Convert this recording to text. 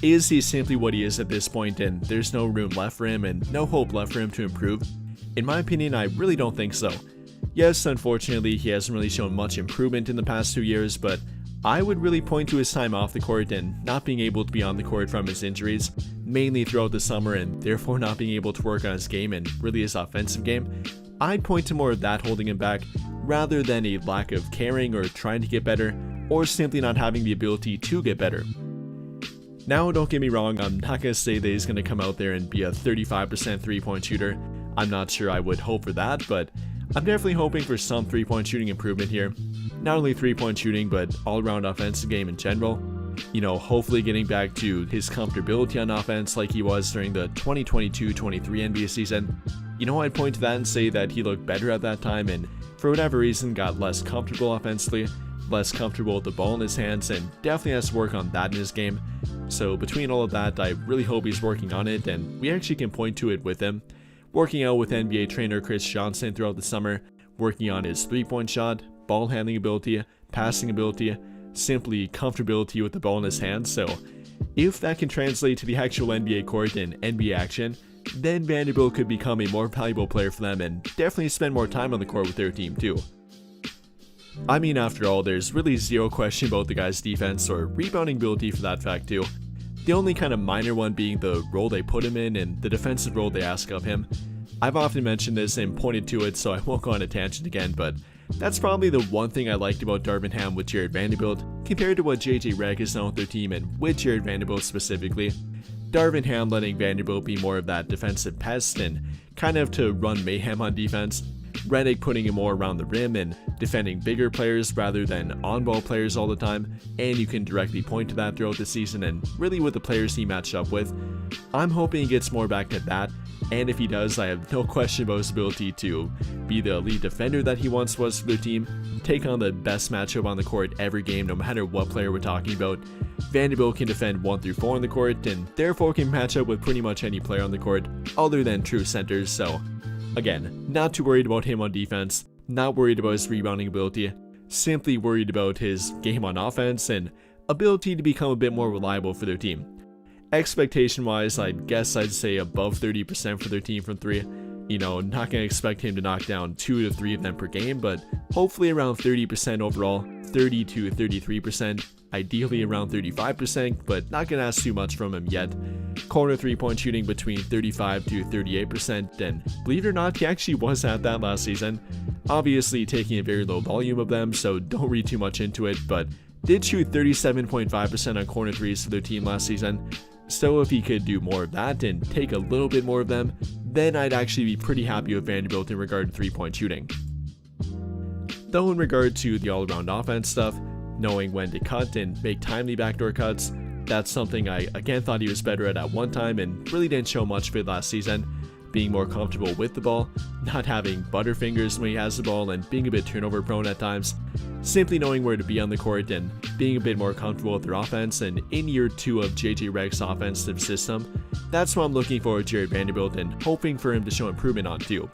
Is he simply what he is at this point and there's no room left for him and no hope left for him to improve? In my opinion, I really don't think so. Yes, unfortunately, he hasn't really shown much improvement in the past 2 years, but I would really point to his time off the court and not being able to be on the court from his injuries, mainly throughout the summer, and therefore not being able to work on his game and really his offensive game. I'd point to more of that holding him back, rather than a lack of caring or trying to get better, or simply not having the ability to get better. Now, don't get me wrong, I'm not going to say that he's going to come out there and be a 35% three-point shooter. I'm not sure I would hope for that, but I'm definitely hoping for some three-point shooting improvement here. Not only three-point shooting, but all-around offensive game in general. You know, hopefully getting back to his comfortability on offense like he was during the 2022-23 NBA season. You know, I'd point to that and say that he looked better at that time and for whatever reason got less comfortable offensively, less comfortable with the ball in his hands, and definitely has to work on that in his game. So between all of that, I really hope he's working on it, and we actually can point to it with him. Working out with NBA trainer Chris Johnson throughout the summer, working on his three-point shot, ball handling ability, passing ability, simply comfortability with the ball in his hands. So if that can translate to the actual NBA court and NBA action, then Vanderbilt could become a more valuable player for them and definitely spend more time on the court with their team too. I mean, after all, there's really zero question about the guy's defense or rebounding ability for that fact too. The only kind of minor one being the role they put him in and the defensive role they ask of him. I've often mentioned this and pointed to it, so I won't go on a tangent again, but that's probably the one thing I liked about Darvin Ham with Jared Vanderbilt compared to what JJ Redick has done with their team and with Jared Vanderbilt specifically. Darvin Ham letting Vanderbilt be more of that defensive pest and kind of to run mayhem on defense. Redick putting him more around the rim and defending bigger players rather than on-ball players all the time, and you can directly point to that throughout the season and really with the players he matched up with. I'm hoping he gets more back to that, and if he does, I have no question about his ability to be the elite defender that he once was for their team, take on the best matchup on the court every game no matter what player we're talking about. Vanderbilt can defend 1 through 4 on the court and therefore can match up with pretty much any player on the court other than true centers, so again, not too worried about him on defense, not worried about his rebounding ability, simply worried about his game on offense and ability to become a bit more reliable for their team. Expectation wise, I guess I'd say above 30% for their team from 3. You know, not going to expect him to knock down 2 to 3 of them per game, but hopefully around 30% overall, 30 to 33%, ideally around 35%, but not going to ask too much from him yet. Corner 3-point shooting between 35 to 38%, and believe it or not, he actually was at that last season. Obviously taking a very low volume of them, so don't read too much into it, but did shoot 37.5% on corner 3s for their team last season. So if he could do more of that and take a little bit more of them, then I'd actually be pretty happy with Vanderbilt in regard to 3-point shooting. Though in regard to the all-around offense stuff, knowing when to cut and make timely backdoor cuts, that's something I again thought he was better at one time and really didn't show much of it last season. Being more comfortable with the ball, not having butterfingers when he has the ball and being a bit turnover prone at times, simply knowing where to be on the court and being a bit more comfortable with their offense. And in year 2 of JJ Redick's offensive system, that's what I'm looking for with Jared Vanderbilt and hoping for him to show improvement on too.